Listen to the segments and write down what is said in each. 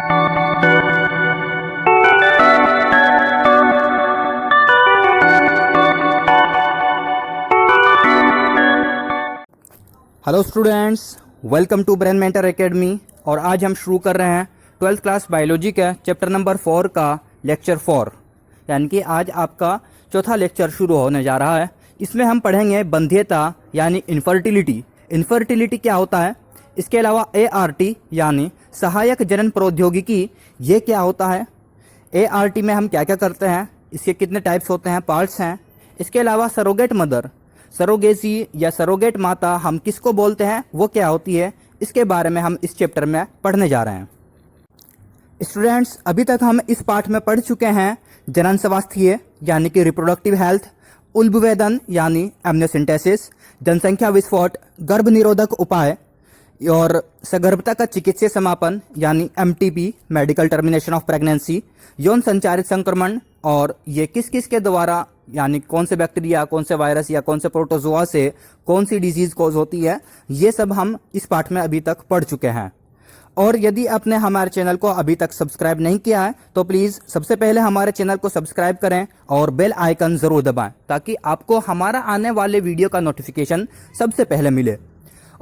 Hello students, welcome to Brain Mentor Academy. और आज हम शुरू कर रहे हैं 12th क्लास बायोलॉजी का चैप्टर नंबर 4 का लेक्चर 4, यानी कि आज आपका चौथा लेक्चर शुरू होने जा रहा है। इसमें हम पढ़ेंगे बंध्यता यानी इनफर्टिलिटी। इनफर्टिलिटी क्या होता है, इसके अलावा ART यानी सहायक जनन प्रौद्योगिकी, ये क्या होता है, ART में हम क्या क्या करते हैं, इसके कितने टाइप्स होते हैं, पार्ट्स हैं। इसके अलावा सरोगेट मदर, सरोगेसी या सरोगेट माता हम किसको बोलते हैं, वो क्या होती है, इसके बारे में हम इस चैप्टर में पढ़ने जा रहे हैं। स्टूडेंट्स, अभी तक हम इस पाठ में पढ़ चुके हैं जनन स्वास्थ्य यानी कि रिप्रोडक्टिव हेल्थ, उल्बवेदन यानी एमनियोसेंटेसिस, जनसंख्या विस्फोट, गर्भ निरोधक उपाय और सगर्भता का चिकित्सीय समापन यानी MTP, medical termination of pregnancy, यौन संचारित संक्रमण और ये किस किस के द्वारा, यानी कौन से बैक्टीरिया, कौन से वायरस या कौन से प्रोटोजोआ से कौन सी डिजीज कॉज होती है, ये सब हम इस पाठ में अभी तक पढ़ चुके हैं। और यदि आपने हमारे चैनल को अभी तक सब्सक्राइब नहीं किया है तो प्लीज़ सबसे पहले हमारे चैनल को सब्सक्राइब करें और बेल आइकन ज़रूर दबाएं, ताकि आपको हमारा आने वाले वीडियो का नोटिफिकेशन सबसे पहले मिले।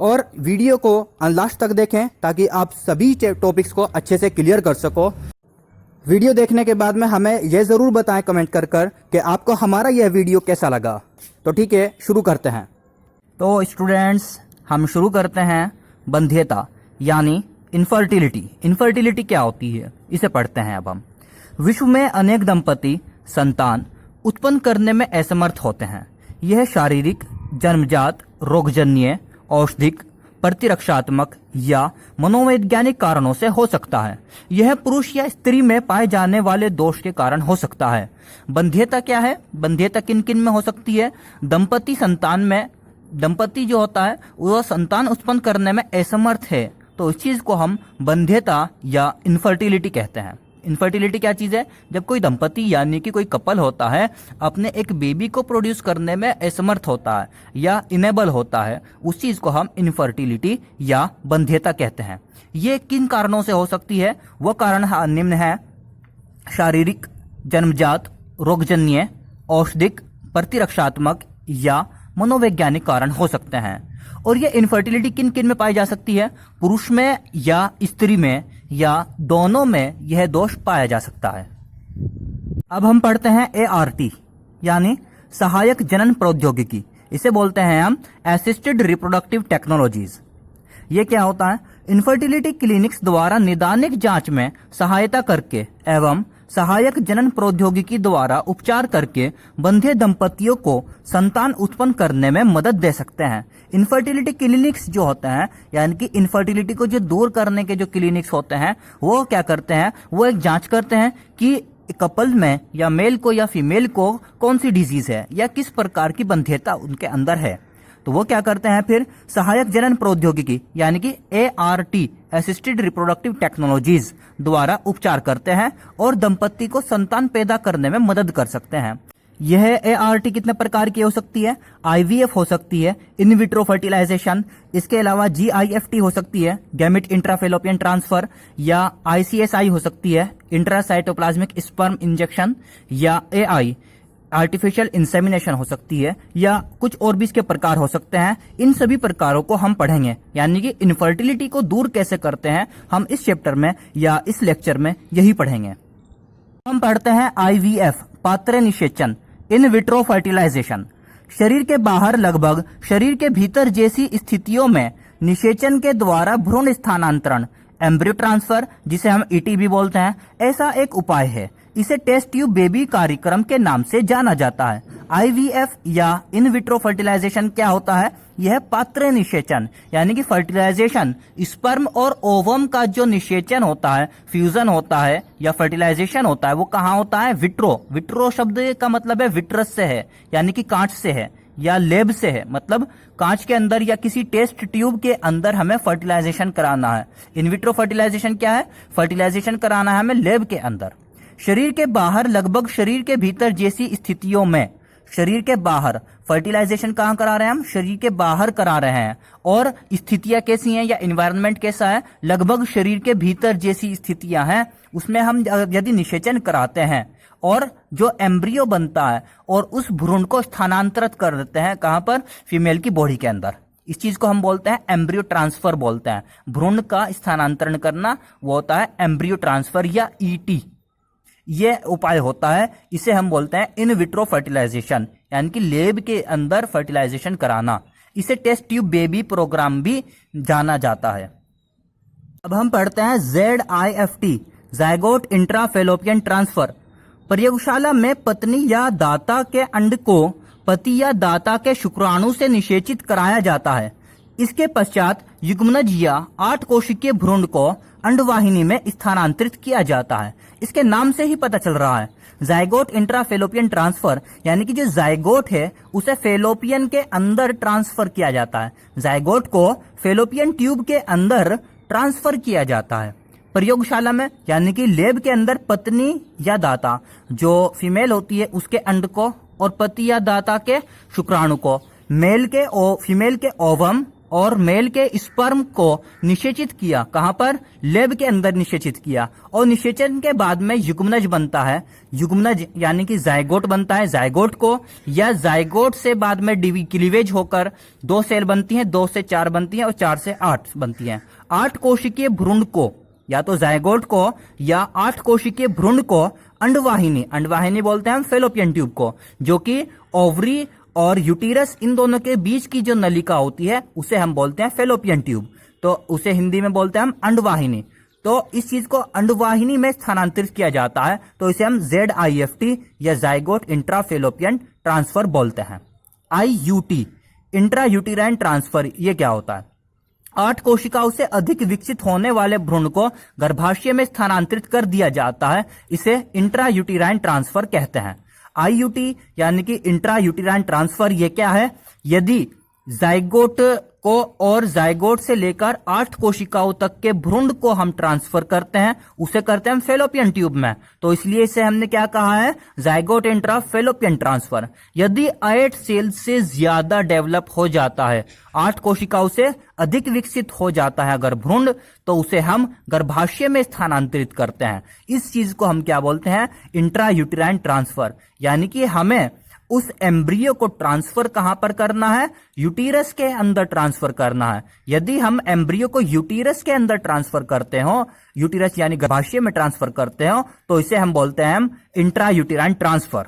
और वीडियो को लास्ट तक देखें ताकि आप सभी टॉपिक्स को अच्छे से क्लियर कर सको। वीडियो देखने के बाद में हमें यह ज़रूर बताएं कमेंट कर कि आपको हमारा यह वीडियो कैसा लगा। तो ठीक है, शुरू करते हैं। तो स्टूडेंट्स, हम शुरू करते हैं बंध्यता यानी इनफर्टिलिटी। इनफर्टिलिटी क्या होती है, इसे पढ़ते हैं अब हम। विश्व में अनेक दंपति संतान उत्पन्न करने में असमर्थ होते हैं। यह शारीरिक, जन्मजात, रोगजन्य, औषधिक, प्रतिरक्षात्मक या मनोवैज्ञानिक कारणों से हो सकता है। यह पुरुष या स्त्री में पाए जाने वाले दोष के कारण हो सकता है। बंध्यता क्या है, बंध्यता किन किन में हो सकती है, दंपति संतान में, दंपति जो होता है वह संतान उत्पन्न करने में असमर्थ है, तो इस चीज को हम बंध्यता या इनफर्टिलिटी कहते हैं। इनफर्टिलिटी क्या चीज है, जब कोई दंपति यानी कि कोई कपल होता है अपने एक बेबी को प्रोड्यूस करने में असमर्थ होता है या इनेबल होता है, उस चीज को हम इनफर्टिलिटी या बंध्यता कहते हैं। ये किन कारणों से हो सकती है, वो कारण निम्न है: शारीरिक, जन्मजात, रोगजन्य, औषधिक, प्रतिरक्षात्मक या मनोवैज्ञानिक कारण हो सकते हैं। और ये इनफर्टिलिटी किन किन में पाई जा सकती है, पुरुष में या स्त्री में या दोनों में यह दोष पाया जा सकता है। अब हम पढ़ते हैं ART यानी सहायक जनन प्रौद्योगिकी। इसे बोलते हैं हम असिस्टेड रिप्रोडक्टिव टेक्नोलॉजीज। ये क्या होता है, इनफर्टिलिटी क्लिनिक्स द्वारा निदानिक जांच में सहायता करके एवं सहायक जनन प्रौद्योगिकी द्वारा उपचार करके बंधे दंपतियों को संतान उत्पन्न करने में मदद दे सकते हैं। इनफर्टिलिटी क्लिनिक्स जो होते हैं, यानी कि इनफर्टिलिटी को जो दूर करने के जो क्लिनिक्स होते हैं, वो क्या करते हैं, वो एक जांच करते हैं कि कपल में या मेल को या फीमेल को कौन सी डिजीज है या किस प्रकार की बंध्यता उनके अंदर है। तो वो क्या करते हैं, फिर सहायक जनन प्रौद्योगिकी यानी कि ART असिस्टेड रिप्रोडक्टिव टेक्नोलॉजीज द्वारा उपचार करते हैं और दंपति को संतान पैदा करने में मदद कर सकते हैं। यह ART कितने प्रकार की हो सकती है, IVF हो सकती है, इन विट्रो फर्टिलाइजेशन, इसके अलावा GIFT हो सकती है, गैमेट इंट्राफेलोपियन ट्रांसफर, या ICSI हो सकती है, इंट्रासाइटोप्लाज्मिक स्पर्म इंजेक्शन, या AI आर्टिफिशियल इंसेमिनेशन हो सकती है, या कुछ और भी इसके प्रकार हो सकते हैं। इन सभी प्रकारों को हम पढ़ेंगे, यानी कि इनफर्टिलिटी को दूर कैसे करते हैं हम इस चैप्टर में या इस लेक्चर में यही पढ़ेंगे। हम पढ़ते हैं IVF पात्र निषेचन, इन विट्रो फर्टिलाइजेशन। शरीर के बाहर लगभग शरीर के भीतर जैसी स्थितियों में निषेचन के द्वारा भ्रूण स्थानांतरण, एम्ब्रियो ट्रांसफर, जिसे हम ET भी बोलते हैं, ऐसा एक उपाय है। इसे टेस्ट ट्यूब बेबी कार्यक्रम के नाम से जाना जाता है। IVF या इन विट्रो फर्टिलाइजेशन क्या होता है, यह पात्र निषेचन यानी कि फर्टिलाइजेशन, स्पर्म और ओवम का जो निषेचन होता है, फ्यूजन होता है या फर्टिलाइजेशन होता है, वो कहाँ होता है, विट्रो। विट्रो शब्द का मतलब है विट्रस से है, यानी कि कांच से है, या लेब से है, मतलब कांच के अंदर या किसी टेस्ट ट्यूब के अंदर हमें फर्टिलाइजेशन कराना है। इन विट्रो फर्टिलाइजेशन क्या है, फर्टिलाइजेशन कराना है हमें लेब के अंदर। शरीर के बाहर लगभग शरीर के भीतर जैसी स्थितियों में शरीर के बाहर। फर्टिलाइजेशन कहाँ करा रहे हैं हम? शरीर के बाहर करा रहे हैं। और स्थितियां कैसी हैं या इन्वायरमेंट कैसा है? लगभग शरीर के भीतर जैसी स्थितियां हैं। उसमें हम यदि निषेचन कराते हैं और जो एम्ब्रियो बनता है और उस भ्रूण को स्थानांतरित कर देते हैं, कहां पर? फीमेल की बॉडी के अंदर। इस चीज को हम बोलते हैं एम्ब्रियो ट्रांसफर बोलते हैं। भ्रूण का स्थानांतरण करना वो होता है एम्ब्रियो ट्रांसफर या ईटी। ये उपाय होता है, इसे हम बोलते हैं इन विट्रो फर्टिलाइजेशन, यानी कि लेब के अंदर फर्टिलाइजेशन कराना। इसे टेस्ट ट्यूब बेबी प्रोग्राम भी जाना जाता है। अब हम पढ़ते हैं ZIFT, ज़ायगोट इंट्राफेलोपियन ट्रांसफर। प्रयोगशाला में पत्नी या दाता के अंड को पति या दाता के शुक्राणु से निषेचित कराया जाता है। इसके पश्चात युग्मनज या 8 कोशिकीय भ्रूण को अंडवाहिनी में स्थानांतरित किया जाता है। इसके नाम से ही पता चल रहा है, ज़ायगोट इंट्राफेलोपियन ट्रांसफर, यानी कि जो ज़ायगोट है उसे फेलोपियन के अंदर ट्रांसफर किया जाता है। ज़ायगोट को फेलोपियन ट्यूब के अंदर ट्रांसफर किया जाता है प्रयोगशाला में, यानी कि लेब के अंदर पत्नी या दाता जो फीमेल होती है उसके अंड को और पति या दाता के शुक्राणु को, फीमेल के ओवम और मेल के स्पर्म को निषेचित किया। कहां पर? लेब के अंदर निषेचित किया। और निषेचन के बाद में युग्मनज बनता है। युग्मनज यानी कि ज़ायगोट बनता है। ज़ायगोट को या ज़ायगोट से बाद में क्लीवेज होकर 2 सेल बनती हैं, 2 से 4 बनती हैं और 4 से 8 बनती हैं। 8 कोशिकीय भ्रूण को, या तो ज़ायगोट को या 8 कोशिकीय भ्रूण को अंडवाहिनी बोलते हैं हम फेलोपियन ट्यूब को, जो कि ओवरी और यूटीरस इन दोनों के बीच की जो नलिका होती है उसे हम बोलते हैं फेलोपियन ट्यूब। तो उसे हिंदी में बोलते हैं हम अंडवाहिनी। तो इस चीज को अंडवाहिनी में स्थानांतरित किया जाता है, तो इसे हम ZIFT या ज़ायगोट इंट्राफेलोपियन ट्रांसफर बोलते हैं। IUT, इंट्रा यूटेराइन ट्रांसफर, ये क्या होता है? 8 कोशिकाओं से अधिक विकसित होने वाले भ्रूण को गर्भाशय में स्थानांतरित कर दिया जाता है। इसे इंट्रा यूटेराइन ट्रांसफर कहते हैं। IUT यानी कि इंट्रा यूटेराइन ट्रांसफर, ये क्या है? यदि ज़ायगोट को और ज़ायगोट से लेकर 8 कोशिकाओं तक के भ्रूण को हम ट्रांसफर करते हैं, उसे करते हैं हम फेलोपियन ट्यूब में, तो इसलिए इसे हमने क्या कहा है? Zygote intra fallopian transfer. यदि 8 सेल से ज्यादा डेवलप हो जाता है, 8 कोशिकाओं से अधिक विकसित हो जाता है अगर भ्रूण, तो उसे हम गर्भाशय में स्थानांतरित करते हैं। इस चीज को हम क्या बोलते हैं? Intra uterine transfer. यानी कि हमें उस एम्ब्रियो को ट्रांसफर कहां पर करना है? यूटीरस के अंदर ट्रांसफर करना है। यदि हम एम्ब्रियो को यूटीरस के अंदर ट्रांसफर करते हो, यूटीरस यानी गर्भाशय में ट्रांसफर करते हो, तो इसे हम बोलते हैं हम इंट्रा यूटेराइन ट्रांसफर।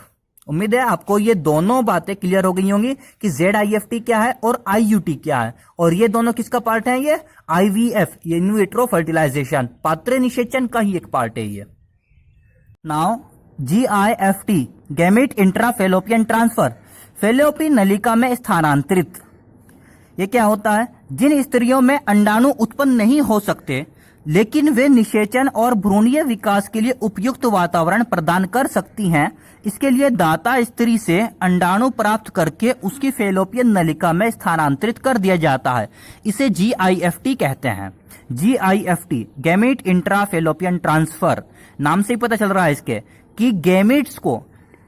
उम्मीद है आपको ये दोनों बातें क्लियर हो गई होंगी कि ZIFT क्या है और IUT क्या है, और ये दोनों किसका पार्ट है? ये IVF, ये इन विट्रो फर्टिलाइजेशन, पात्र निषेचन का ही एक पार्ट है ये। Now GIFT, gamete intrafallopian transfer, फेलोपी नलिका में स्थानांतरित। ये क्या होता है? जिन स्त्रियों में अंडाणु उत्पन्न नहीं हो सकते लेकिन वे निषेचन और भ्रूणीय विकास के लिए उपयुक्त वातावरण प्रदान कर सकती हैं, इसके लिए दाता स्त्री से अंडाणु प्राप्त करके उसकी फेलोपियन नलिका में स्थानांतरित कर दिया जाता है। इसे GIFT कहते हैं। GIFT, गैमीट इंट्राफेलोपियन ट्रांसफर, नाम से ही पता चल रहा है इसके कि गैमीट्स को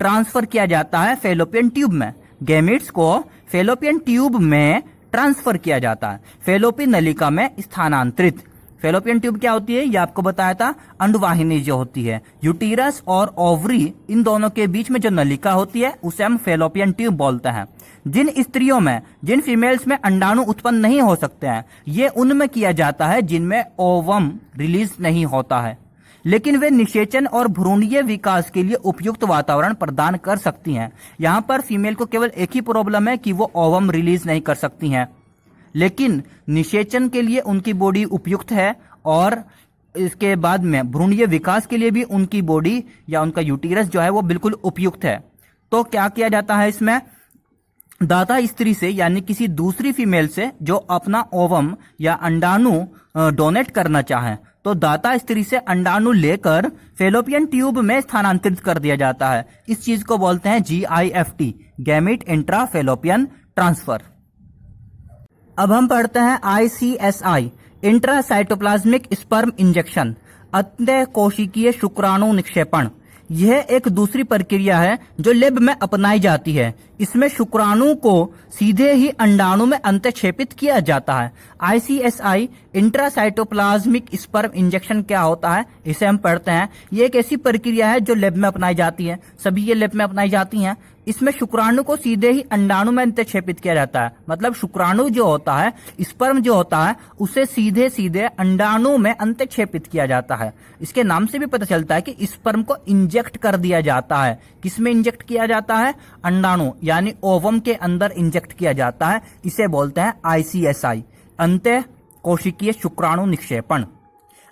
ट्रांसफर किया जाता है फेलोपियन ट्यूब में। गैमीट्स को फेलोपियन ट्यूब में ट्रांसफर किया जाता है, फेलोपी नलिका में स्थानांतरित। फेलोपियन ट्यूब क्या होती है? ये आपको बताया था, अंडवाहिनी जो होती है। यूटीरस और ओवरी इन दोनों के बीच में जो नलिका होती है उसे हम फेलोपियन ट्यूब बोलते हैं। जिन स्त्रियों में, जिन फीमेल्स में अंडाणु उत्पन्न नहीं हो सकते हैं, ये उनमें किया जाता है जिनमें ओवम रिलीज नहीं होता है, लेकिन वे निषेचन और भ्रूणीय विकास के लिए उपयुक्त वातावरण प्रदान कर सकती हैं। यहां पर फीमेल को केवल एक ही प्रॉब्लम है कि वो ओवम रिलीज नहीं कर सकती हैं, लेकिन निषेचन के लिए उनकी बॉडी उपयुक्त है और इसके बाद में भ्रूणीय विकास के लिए भी उनकी बॉडी या उनका यूटीरस जो है वो बिल्कुल उपयुक्त है। तो क्या किया जाता है इसमें? दाता स्त्री से यानी किसी दूसरी फीमेल से जो अपना ओवम या अंडाणु डोनेट करना चाहे, तो दाता स्त्री से अंडाणु लेकर फेलोपियन ट्यूब में स्थानांतरित कर दिया जाता है। इस चीज को बोलते हैं GIFT, गैमीट इंट्राफेलोपियन ट्रांसफर। अब हम पढ़ते हैं ICSI, इंट्रासाइटोप्लाज्मिक स्पर्म इंजेक्शन, अंतः कोशिकीय शुक्राणु निक्षेपण। यह एक दूसरी प्रक्रिया है जो लेब में अपनाई जाती है। इसमें शुक्राणु को सीधे ही अंडाणु में अंतःक्षेपित किया जाता है। ICSI इंट्रासाइटोप्लाज्मिक स्पर्म इंजेक्शन क्या होता है, इसे हम पढ़ते हैं। ये एक ऐसी प्रक्रिया है जो लेब में अपनाई जाती है, सभी ये लेब में अपनाई जाती हैं। इसमें शुक्राणु को सीधे ही अंडाणु में अंतःक्षेपित किया जाता है, मतलब शुक्राणु जो होता है, स्पर्म जो होता है, उसे सीधे सीधे अंडाणु में अंतःक्षेपित किया जाता है। इसके नाम से भी पता चलता है कि स्पर्म को इंजेक्ट कर दिया जाता है। किसमें इंजेक्ट किया जाता है? अंडाणु यानी ओवम के अंदर इंजेक्ट किया जाता है। इसे बोलते हैं ICSI, अंतः कोशिकीय शुक्राणु निक्षेपण।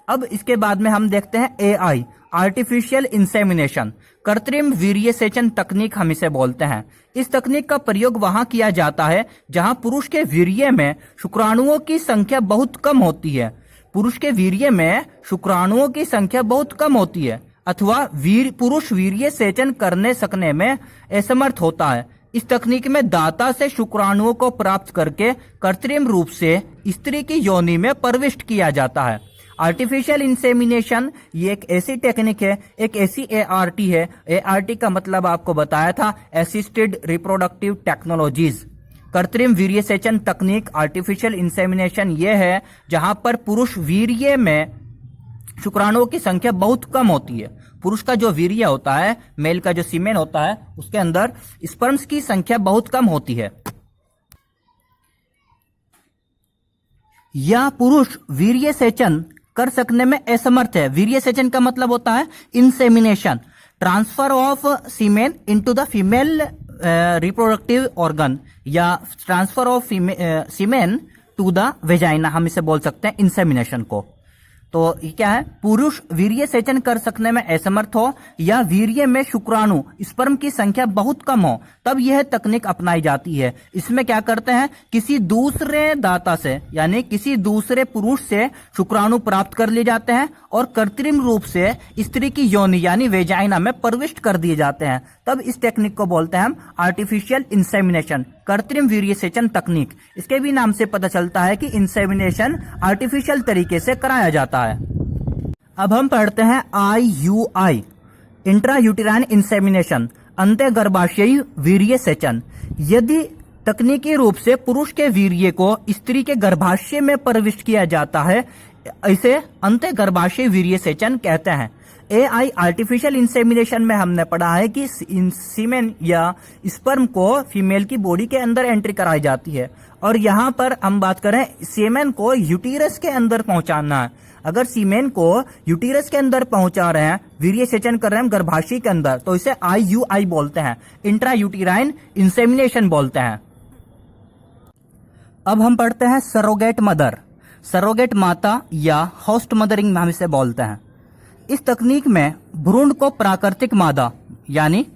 अब इसके बाद में हम देखते हैं AI, आर्टिफिशियल इंसेमिनेशन, कृत्रिम वीर्यसेचन तकनीक हम इसे बोलते हैं। इस तकनीक का प्रयोग वहां किया जाता है जहां पुरुष के वीर्य में शुक्राणुओं की संख्या बहुत कम होती है। पुरुष के वीर्य में शुक्राणुओं की संख्या बहुत कम होती है अथवा पुरुष वीर्य सेचन करने सकने में असमर्थ होता है। इस तकनीक में दाता से शुक्राणुओं को प्राप्त करके कृत्रिम रूप से स्त्री की योनि में प्रविष्ट किया जाता है। आर्टिफिशियल इंसेमिनेशन ये एक ऐसी टेक्निक है, एक ऐसी ART है। ART का मतलब आपको बताया था, असिस्टेड रिप्रोडक्टिव टेक्नोलॉजीज। कृत्रिम वीर्यसेचन तकनीक आर्टिफिशियल इंसेमिनेशन ये है जहां पर पुरुष वीर्य में शुक्राणुओं की संख्या बहुत कम होती है। पुरुष का जो वीर्य होता है, मेल का जो सीमेन होता है, उसके अंदर स्पर्म्स की संख्या बहुत कम होती है। या पुरुष वीर्य सेचन कर सकने में असमर्थ है। वीर्य सेचन का मतलब होता है insemination, transfer of semen into the female reproductive organ, या transfer of semen to the vagina, हम इसे बोल सकते हैं इंसेमिनेशन को। तो ये क्या है? पुरुष वीर्य सेचन कर सकने में असमर्थ हो या वीर्य में शुक्राणु स्पर्म की संख्या बहुत कम हो, तब यह तकनीक अपनाई जाती है। इसमें क्या करते हैं, किसी दूसरे दाता से यानी किसी दूसरे पुरुष से शुक्राणु प्राप्त कर लिए जाते हैं और कृत्रिम रूप से स्त्री की योनि यानी वेजाइना में प्रविष्ट कर दिए जाते हैं। तब इस टेक्निक को बोलते हैं हम आर्टिफिशियल इंसेमिनेशन, कृत्रिम वीर्य सेचन तकनीक। इसके भी नाम से पता चलता है कि इंसेमिनेशन आर्टिफिशियल तरीके से कराया जाता है। अब हम पढ़ते हैं IUI, इंट्रायूटेराइन इंसेमिनेशन, अंतःगर्भाशयी वीर्य सेचन। यदि तकनीकी रूप से पुरुष के वीर्य को स्त्री के गर्भाशय में प्रविष्ट किया जाता है, इसे अंतःगर्भाशयी वीर्य सेचन कहते हैं। AI आर्टिफिशियल इंसेमिनेशन में हमने पढ़ा है कि सीमेन या स्पर्म को फीमेल की बॉडी के अंदर एंट्री कराई जाती है, और यहाँ पर हम बात करें सीमेन को यूटीरस के अंदर पहुंचाना है। अगर सीमेन को यूटीरस के अंदर पहुंचा रहे हैं, वीर्य सेचन कर रहे हैं गर्भाशय के अंदर, तो इसे IUI बोलते हैं, इंट्रायूटेराइन इंसेमिनेशन बोलते हैं। अब हम पढ़ते हैं सरोगेट मदर, सरोगेट माता या होस्ट मदरिंग हम इसे बोलते हैं। इस तकनीक में भ्रूण को प्राकृतिक मादा यानी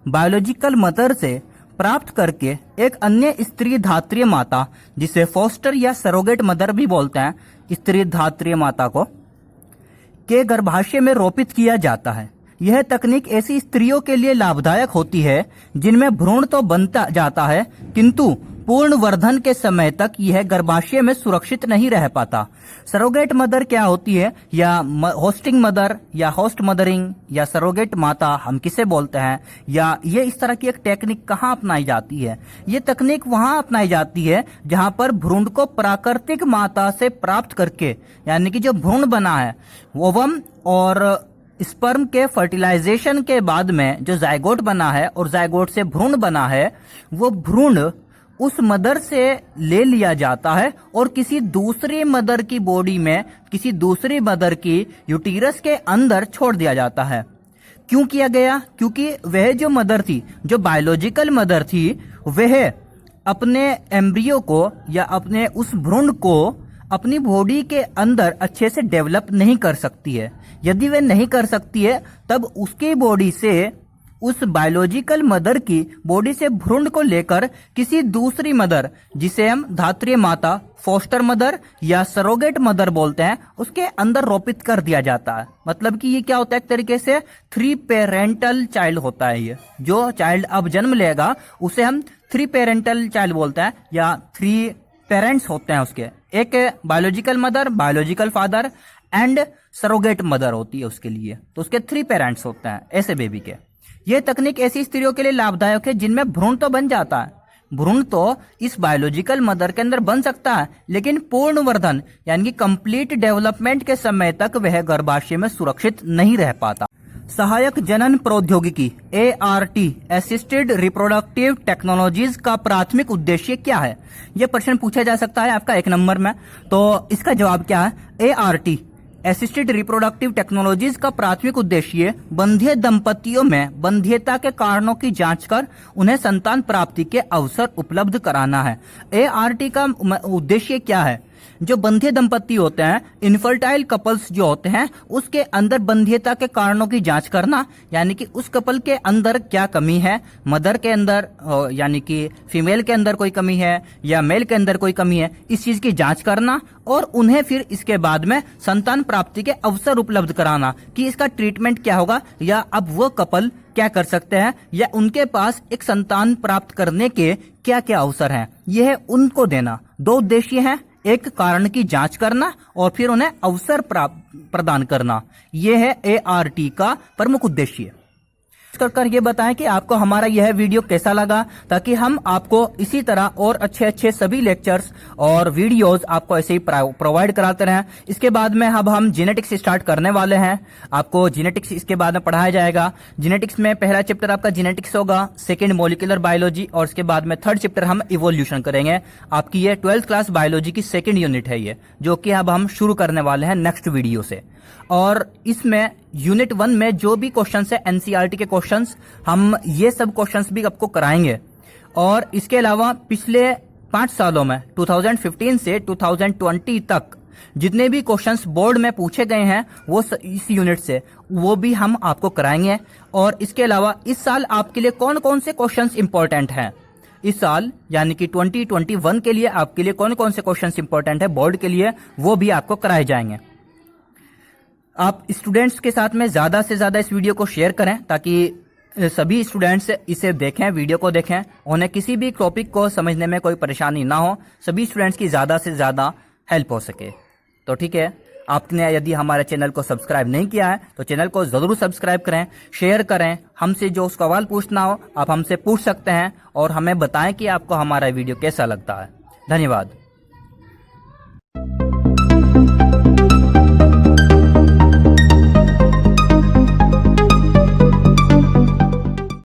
बायोलॉजिकल मदर से प्राप्त करके एक अन्य स्त्री धात्रीय माता, जिसे फोस्टर या सरोगेट मदर भी बोलते हैं, स्त्री धात्रीय माता को के गर्भाशय में रोपित किया जाता है। यह तकनीक ऐसी स्त्रियों के लिए लाभदायक होती है जिनमें भ्रूण तो बनता जाता है किंतु पूर्ण वर्धन के समय तक यह गर्भाशय में सुरक्षित नहीं रह पाता। सरोगेट मदर क्या होती है, या होस्टिंग मदर या होस्ट मदरिंग या सरोगेट माता हम किसे बोलते हैं, या ये इस तरह की एक टेक्निक कहाँ अपनाई जाती है? ये तकनीक वहां अपनाई जाती है जहां पर भ्रूण को प्राकृतिक माता से प्राप्त करके, यानी कि जो भ्रूण बना है ओवम और स्पर्म के फर्टिलाइजेशन के बाद में जो जायगोट बना है और जायगोट से भ्रूण बना है, वो भ्रूण उस मदर से ले लिया जाता है और किसी दूसरी मदर की बॉडी में, किसी दूसरी मदर की यूटीरस के अंदर छोड़ दिया जाता है। क्यों किया गया? क्योंकि वह जो मदर थी, जो बायोलॉजिकल मदर थी, वह अपने एम्ब्रियो को या अपने उस भ्रूण को अपनी बॉडी के अंदर अच्छे से डेवलप नहीं कर सकती है। यदि वह नहीं कर सकती है, तब उसकी बॉडी से, उस बायोलॉजिकल मदर की बॉडी से भ्रूण को लेकर किसी दूसरी मदर, जिसे हम धात्रीय माता, फोस्टर मदर या सरोगेट मदर बोलते हैं, उसके अंदर रोपित कर दिया जाता है। मतलब कि ये क्या होता है, एक तरीके से 3 पेरेंटल चाइल्ड होता है। ये जो चाइल्ड अब जन्म लेगा उसे हम 3 पेरेंटल चाइल्ड बोलते हैं, या 3 पेरेंट्स होते हैं उसके, एक biological mother, biological father and surrogate mother होती है उसके लिए, तो उसके 3 पेरेंट्स होते हैं ऐसे बेबी के। ये तकनीक ऐसी स्त्रियों के लिए लाभदायक है जिनमें भ्रूण तो बन जाता है, भ्रूण तो इस बायोलॉजिकल मदर के अंदर बन सकता है, लेकिन पूर्ण वर्धन यानी कि कंप्लीट डेवलपमेंट के समय तक वह गर्भाशय में सुरक्षित नहीं रह पाता। सहायक जनन प्रौद्योगिकी ART असिस्टेड रिप्रोडक्टिव टेक्नोलॉजीज का प्राथमिक उद्देश्य क्या है? यह प्रश्न पूछा जा सकता है आपका 1 नंबर में। तो इसका जवाब क्या है? ART असिस्टेड रिप्रोडक्टिव टेक्नोलॉजीज का प्राथमिक उद्देश्य बंधित दंपतियों में बंध्यता के कारणों की जांच कर उन्हें संतान प्राप्ति के अवसर उपलब्ध कराना है। ART का उद्देश्य क्या है? जो बंधे दंपति होते हैं, इनफर्टाइल कपल्स जो होते हैं, उसके अंदर बंध्यता के कारणों की जांच करना, यानी कि उस कपल के अंदर क्या कमी है, मदर के अंदर यानी कि फीमेल के अंदर कोई कमी है या मेल के अंदर कोई कमी है, इस चीज की जांच करना और उन्हें फिर इसके बाद में संतान प्राप्ति के अवसर उपलब्ध कराना कि इसका ट्रीटमेंट क्या होगा या अब वो कपल क्या कर सकते हैं या उनके पास एक संतान प्राप्त करने के क्या क्या अवसर हैं, यह उनको देना। 2 उद्देश्य हैं, एक कारण की जांच करना और फिर उन्हें अवसर प्रदान करना। यह है ART का प्रमुख उद्देश्य। कर ये बताएं कि आपको हमारा यह वीडियो कैसा लगा, ताकि हम आपको इसी तरह और अच्छे अच्छे सभी लेक्चर्स और वीडियोस आपको ऐसे ही प्रोवाइड कराते रहें। इसके बाद में अब हम जेनेटिक्स स्टार्ट करने वाले हैं। आपको जेनेटिक्स इसके बाद में पढ़ाया जाएगा। जेनेटिक्स में पहला चैप्टर आपका जेनेटिक्स होगा, सेकेंड मॉलिक्यूलर बायोलॉजी और इसके बाद में 3rd चैप्टर हम इवोल्यूशन करेंगे। आपकी ये 12th क्लास बायोलॉजी की 2nd यूनिट है ये, जो कि अब हम शुरू करने वाले हैं नेक्स्ट वीडियो से। और इसमें यूनिट 1 में जो भी क्वेश्चंस है NCERT के क्वेश्चंस, हम ये सब क्वेश्चंस भी आपको कराएंगे। और इसके अलावा पिछले 5 सालों में 2015 से 2020 तक जितने भी क्वेश्चंस बोर्ड में पूछे गए हैं वो इस यूनिट से, वो भी हम आपको कराएंगे। और इसके अलावा इस साल आपके लिए कौन कौन से क्वेश्चंस इंपॉर्टेंट हैं, इस साल यानी कि 2021 के लिए आपके लिए कौन कौन से क्वेश्चंस इंपॉर्टेंट है बोर्ड के लिए, वो भी आपको कराए जाएंगे। आप स्टूडेंट्स के साथ में ज्यादा से ज्यादा इस वीडियो को शेयर करें, ताकि सभी स्टूडेंट्स इसे देखें, वीडियो को देखें, उन्हें किसी भी टॉपिक को समझने में कोई परेशानी ना हो, सभी स्टूडेंट्स की ज्यादा से ज्यादा हेल्प हो सके। तो ठीक है, आपने यदि हमारे चैनल को सब्सक्राइब नहीं किया है तो चैनल को जरूर सब्सक्राइब करें, शेयर करें। हमसे जो सवाल पूछना हो आप हमसे पूछ सकते हैं और हमें बताएं कि आपको हमारा वीडियो कैसा लगता है। धन्यवाद।